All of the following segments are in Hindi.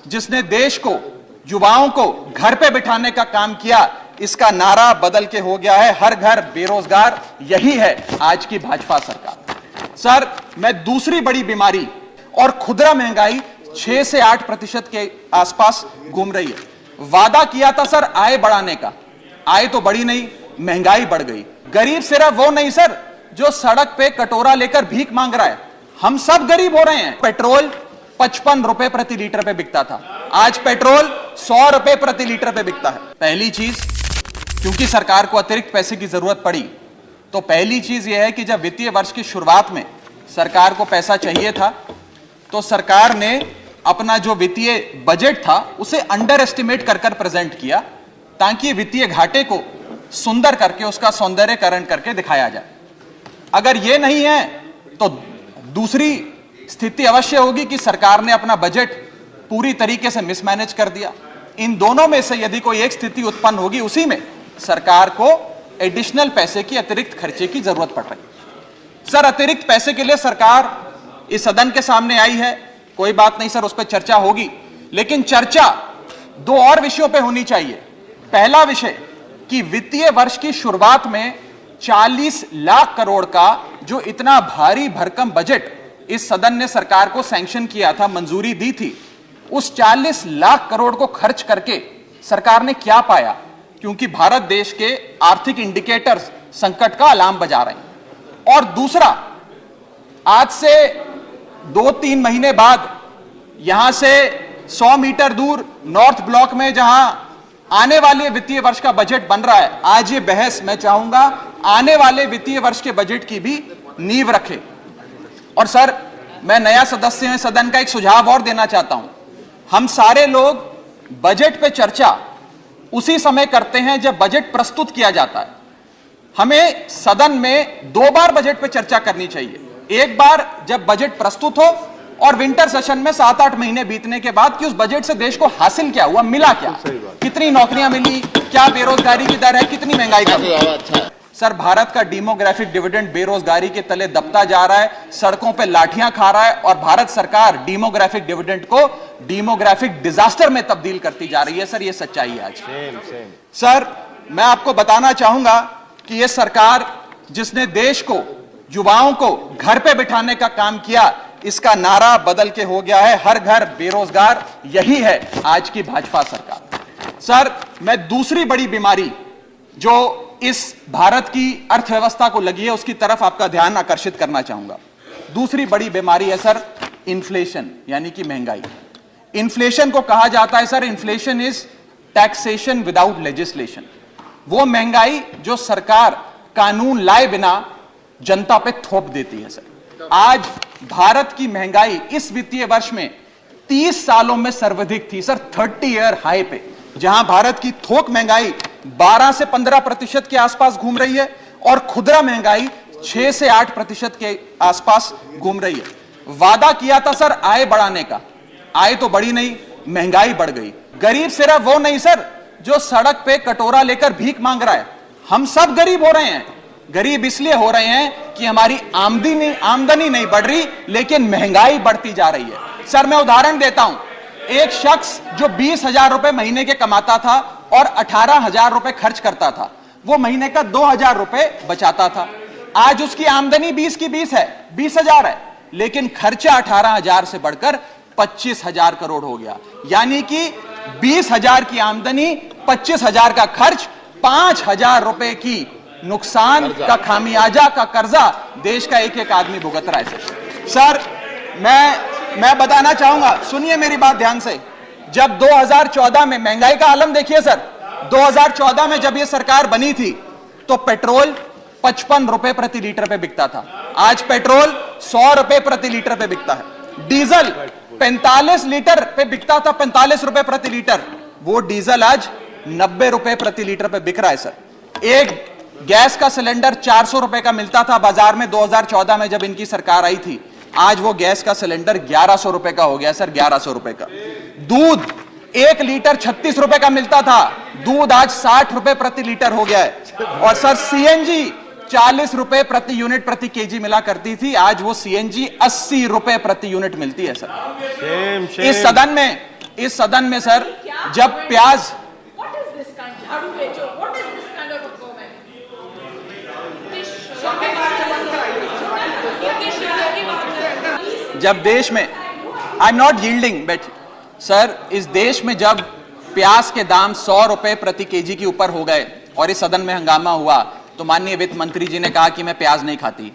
जिसने देश को, युवाओं को घर पे बिठाने का काम किया, इसका नारा बदल के हो गया है हर घर बेरोजगार। यही है आज की भाजपा सरकार। सर, मैं दूसरी बड़ी बीमारी और खुदरा महंगाई 6 से 8% के आसपास घूम रही है। वादा किया था सर आय बढ़ाने का, आय तो बढ़ी नहीं, महंगाई बढ़ गई। गरीब सिर्फ वो नहीं सर जो सड़क पे कटोरा लेकर भीख मांग रहा है, हम सब गरीब हो रहे हैं। पेट्रोल 55 रुपए प्रति लीटर पे बिकता था, आज पेट्रोल 100 रुपए प्रति लीटर पे बिकता है। पहली चीज, क्योंकि सरकार को अतिरिक्त पैसे की जरूरत पड़ी, तो पहली चीज यह है कि जब वित्तीय वर्ष की शुरुआत में सरकार को पैसा चाहिए था, तो सरकार ने अपना जो वित्तीय बजट था उसे अंडर एस्टिमेट कर प्रेजेंट किया, ताकि वित्तीय घाटे को सुंदर करके उसका सौंदर्यकरण करके दिखाया जाए। अगर यह नहीं है तो दूसरी स्थिति अवश्य होगी कि सरकार ने अपना बजट पूरी तरीके से मिसमैनेज कर दिया। इन दोनों में से यदि कोई एक स्थिति उत्पन्न होगी, उसी में सरकार को एडिशनल पैसे की, अतिरिक्त खर्चे की जरूरत पड़ रही। सर, अतिरिक्त पैसे के लिए सरकार इस सदन के सामने आई है, कोई बात नहीं सर, उस पर चर्चा होगी, लेकिन चर्चा 2 और विषयों पे होनी चाहिए। पहला विषय कि वित्तीय वर्ष की शुरुआत में 40 लाख करोड़ का जो इतना भारी भरकम बजट इस सदन ने सरकार को सैंक्शन किया था, मंजूरी दी थी, उस 40 लाख करोड़ को खर्च करके सरकार ने क्या पाया? क्योंकि भारत देश के आर्थिक इंडिकेटर्स संकट का अलार्म बजा रहे हैं। और दूसरा, आज से 2-3 महीने बाद यहां से 100 मीटर दूर नॉर्थ ब्लॉक में जहां आने वाले वित्तीय वर्ष का बजट बन रहा है, आज ये बहस मैं चाहूंगा आने वाले वित्तीय वर्ष के बजट की भी नींव रखे। और सर, मैं नया सदस्य हूं सदन का, एक सुझाव और देना चाहता हूं। हम सारे लोग बजट पे चर्चा उसी समय करते हैं जब बजट प्रस्तुत किया जाता है। हमें सदन में 2 बार बजट पे चर्चा करनी चाहिए। एक बार जब बजट प्रस्तुत हो, और विंटर सेशन में 7-8 महीने बीतने के बाद कि उस बजट से देश को हासिल क्या हुआ, मिला क्या, कितनी नौकरियां मिली, क्या बेरोजगारी की दर है, कितनी महंगाई कम है। सर, भारत का डेमोग्राफिक डिविडेंड बेरोजगारी के तले दबता जा रहा है, सड़कों पे लाठियां खा रहा है, और भारत सरकार डेमोग्राफिक डिविडेंड को डेमोग्राफिक डिजास्टर में तब्दील करती जा रही है। सर, ये सच्चाई है आज। सर, मैं आपको बताना चाहूंगा कि यह सरकार जिसने देश को, युवाओं को घर पे बिठाने का काम किया, इसका नारा बदल के हो गया है हर घर बेरोजगार। यही है आज की भाजपा सरकार। सर, मैं दूसरी बड़ी बीमारी जो इस भारत की अर्थव्यवस्था को लगी है उसकी तरफ आपका ध्यान आकर्षित करना चाहूंगा। दूसरी बड़ी बीमारी है सर इन्फ्लेशन, यानी कि महंगाई। इन्फ्लेशन को कहा जाता है sir, inflation is taxation without legislation. वो महंगाई जो सरकार कानून लाए बिना जनता पे थोप देती है। सर, आज भारत की महंगाई इस वित्तीय वर्ष में 30 सालों में सर्वाधिक थी सर, 30 ईयर हाई पे, जहां भारत की थोक महंगाई 12 से 15% के आसपास घूम रही है और खुदरा महंगाई 6 से 8% के आसपास घूम रही है। वादा किया था सर आय बढ़ाने का, आय तो बढ़ी नहीं, महंगाई बढ़ गई। गरीब सिर्फ वो नहीं सर जो सड़क पे कटोरा लेकर भीख मांग रहा है, हम सब गरीब हो रहे हैं। गरीब इसलिए हो रहे हैं कि हमारी आमदनी नहीं बढ़ रही, लेकिन महंगाई बढ़ती जा रही है। सर, मैं उदाहरण देता हूं। एक शख्स जो 20,000 रुपए महीने के कमाता था और 18,000 रुपए खर्च करता था, वो महीने का 2,000 रुपए बचाता था। आज उसकी आमदनी 20 की 20 है, 20,000 है, लेकिन खर्चा 18,000 से बढ़कर 25,000 करोड़ हो गया। यानी कि 20,000 की आमदनी, 25,000 का खर्च, 5,000 रुपए की नुकसान का खामियाजा का कर्जा देश का एक एक आदमी भुगत रहा है। सर, मैं बताना चाहूंगा, सुनिए मेरी बात ध्यान से। जब 2014 में महंगाई का आलम देखिए सर, 2014 में जब यह सरकार बनी थी तो पेट्रोल 55 रुपए प्रति लीटर पे बिकता था, आज पेट्रोल 100 रुपए प्रति लीटर पे बिकता है। डीजल 45 लीटर पे बिकता था, 45 रुपए प्रति लीटर, वो डीजल आज 90 रुपए प्रति लीटर पे बिक रहा है। सर, एक गैस का सिलेंडर 400 रुपए का मिलता था बाजार में 2014 में जब इनकी सरकार आई थी, आज वो गैस का सिलेंडर 1100 रुपए का हो गया सर, 1100 रुपए का। दूध 1 लीटर 36 रुपए का मिलता था, दूध आज 60 रुपए प्रति लीटर हो गया है। और सर, सीएनजी 40 रुपए प्रति यूनिट प्रति केजी मिला करती थी, आज वो सीएनजी 80 रुपए प्रति यूनिट मिलती है। सर, इस सदन में इस सदन में सर जब प्याज जब देश में I am not yielding but sir इस देश में जब प्याज के दाम 100 रुपए प्रति केजी के ऊपर हो गए और इस सदन में हंगामा हुआ तो माननीय वित्त मंत्री जी ने कहा कि मैं प्याज नहीं खाती,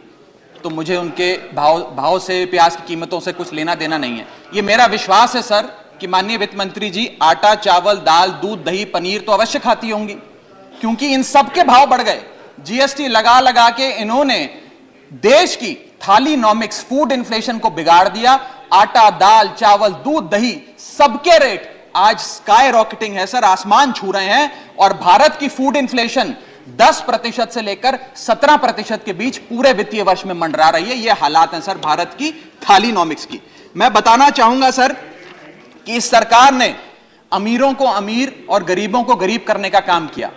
तो मुझे उनके भाव से प्याज की कीमतों से कुछ लेना देना नहीं है। ये मेरा विश्वास है सर कि माननीय वित्त मंत्री जी आटा, चावल, दाल, दूध, दही, पनीर तो अवश्य खाती होंगी, क्योंकि इन सब के भाव बढ़ गए। जीएसटी लगा लगा के इन्होंने देश की थालीनॉमिक्स, फूड इन्फ्लेशन को बिगाड़ दिया। आटा, दाल, चावल, दूध, दही सबके रेट आज स्काई रॉकेटिंग है सर, आसमान छू रहे हैं। और भारत की फूड इन्फ्लेशन 10% से लेकर 17% के बीच पूरे वित्तीय वर्ष में मंडरा रही है। यह हालात हैं सर भारत की थालीनॉमिक्स की। मैं बताना चाहूंगा सर कि इस सरकार ने अमीरों को अमीर और गरीबों को गरीब करने का काम किया।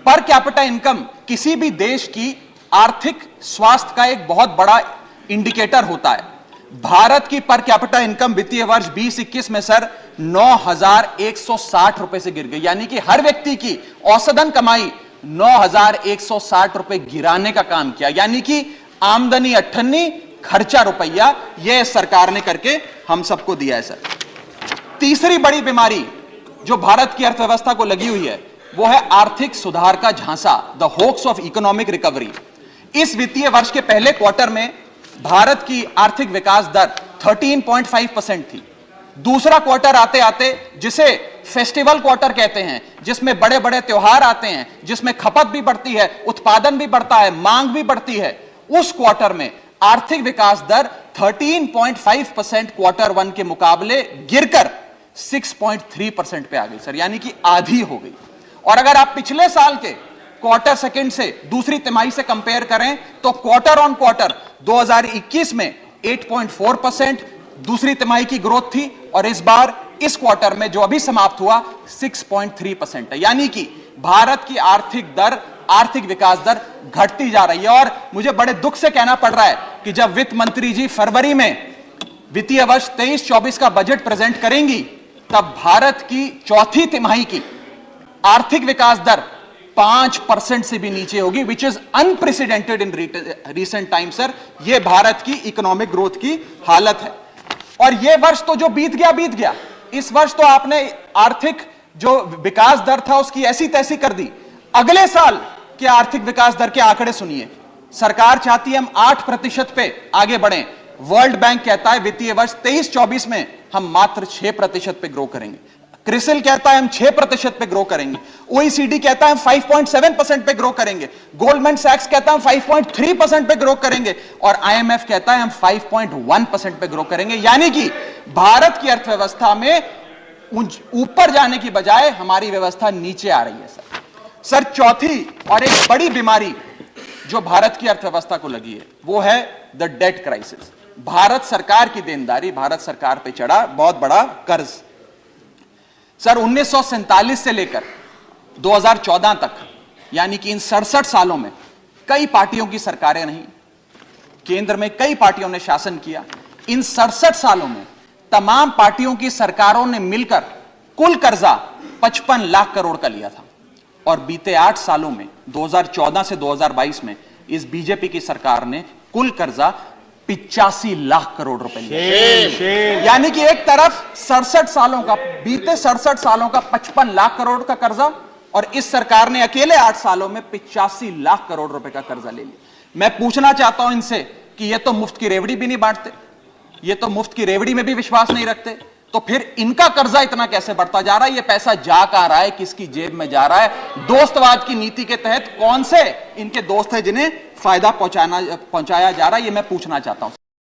पर कैपिटा इनकम किसी भी देश की आर्थिक स्वास्थ्य का एक बहुत बड़ा इंडिकेटर होता है। भारत की पर कैपिटा इनकम वित्तीय वर्ष 2021 में सर 9,160 रुपए से गिर गई, यानी कि हर व्यक्ति की औसतन कमाई 9,160 रुपए गिराने का काम किया। यानी कि आमदनी 98, खर्चा रुपया, यह सरकार ने करके हम सबको दिया है सर। तीसरी बड़ी बीमारी जो भारत की अर्थव्यवस्था को लगी हुई है वो है आर्थिक सुधार का झांसा, the hoax of economic recovery. इस वित्तीय वर्ष के पहले क्वार्टर में भारत की आर्थिक विकास दर 13.5% थी। दूसरा क्वार्टर आते आते, जिसे फेस्टिवल क्वार्टर कहते हैं, जिसमें बड़े बड़े त्योहार आते हैं, जिसमें खपत भी बढ़ती है, उत्पादन भी बढ़ता है, मांग भी बढ़ती है, उस क्वार्टर में आर्थिक विकास दर 13.5% क्वार्टर 1 के मुकाबले गिरकर 6.3% पे आ गई सर, यानी कि आधी हो गई। और अगर आप पिछले साल के क्वार्टर सेकंड से दूसरी तिमाही से कंपेयर करें तो क्वार्टर ऑन क्वार्टर 2021 में 8.4% दूसरी तिमाही की ग्रोथ थी और इस बार इस क्वार्टर में जो अभी समाप्त हुआ 6.3% है। यानी कि भारत की आर्थिक विकास दर घटती जा रही है। और मुझे बड़े दुख से कहना पड़ रहा है कि जब वित्त मंत्री जी फरवरी में वित्तीय वर्ष 23-24 का बजट प्रेजेंट करेंगी तब भारत की चौथी तिमाही की आर्थिक विकास दर 5% से भी नीचे होगी, which is unprecedented in recent time sir. यह भारत की इकोनॉमिक ग्रोथ की हालत है। और यह वर्ष तो जो बीत गया, इस वर्ष तो आपने आर्थिक जो विकास दर था उसकी ऐसी तैसी कर दी। अगले साल के आर्थिक विकास दर के आंकड़े सुनिए। सरकार चाहती है हम 8% पे आगे बढ़ें। वर्ल्ड बैंक कहता है वित्तीय वर्ष 23-24 में हम मात्र 6% पे ग्रो करेंगे। क्रिसिल कहता है हम 6% पे ग्रो करेंगे। ओईसीडी कहता है हम 5.7% पे ग्रो करेंगे। गोल्डमैन सैक्स कहता है हम 5.3% पे ग्रो करेंगे और आईएमएफ कहता है हम 5.1% पे ग्रो करेंगे। यानी कि भारत की अर्थव्यवस्था में ऊपर जाने की बजाय हमारी व्यवस्था नीचे आ रही है सर। चौथी और एक बड़ी बीमारी जो भारत की अर्थव्यवस्था को लगी है वो है द डेट क्राइसिस। भारत सरकार की देनदारी, भारत सरकार पे चढ़ा बहुत बड़ा कर्ज। सर 1947 से लेकर 2014 तक, यानी कि इन 67 सालों में कई पार्टियों की सरकारें रहीं, केंद्र में कई पार्टियों ने शासन किया। इन 67 सालों में तमाम पार्टियों की सरकारों ने मिलकर कुल कर्जा 55 लाख करोड़ का लिया था और बीते 8 सालों में 2014 से 2022 में इस बीजेपी की सरकार ने कुल कर्जा 85 लाख करोड़ रुपए लिया। यानी कि एक तरफ 67 सालों का, बीते 67 सालों का 55 लाख करोड़ का कर्जा और इस सरकार ने अकेले 8 सालों में 85 लाख करोड़ रुपए का कर्जा ले लिया। मैं पूछना चाहता हूं इनसे कि ये तो मुफ्त की रेवड़ी भी नहीं बांटते, ये तो मुफ्त की रेवड़ी में भी विश्वास नहीं रखते, तो फिर इनका कर्जा इतना कैसे बढ़ता जा रहा है? ये पैसा जा कहां रहा है, किसकी जेब में जा रहा है? दोस्तवाद की नीति के तहत कौन से इनके दोस्त हैं जिन्हें फायदा पहुंचाया जा रहा है? ये मैं पूछना चाहता हूं।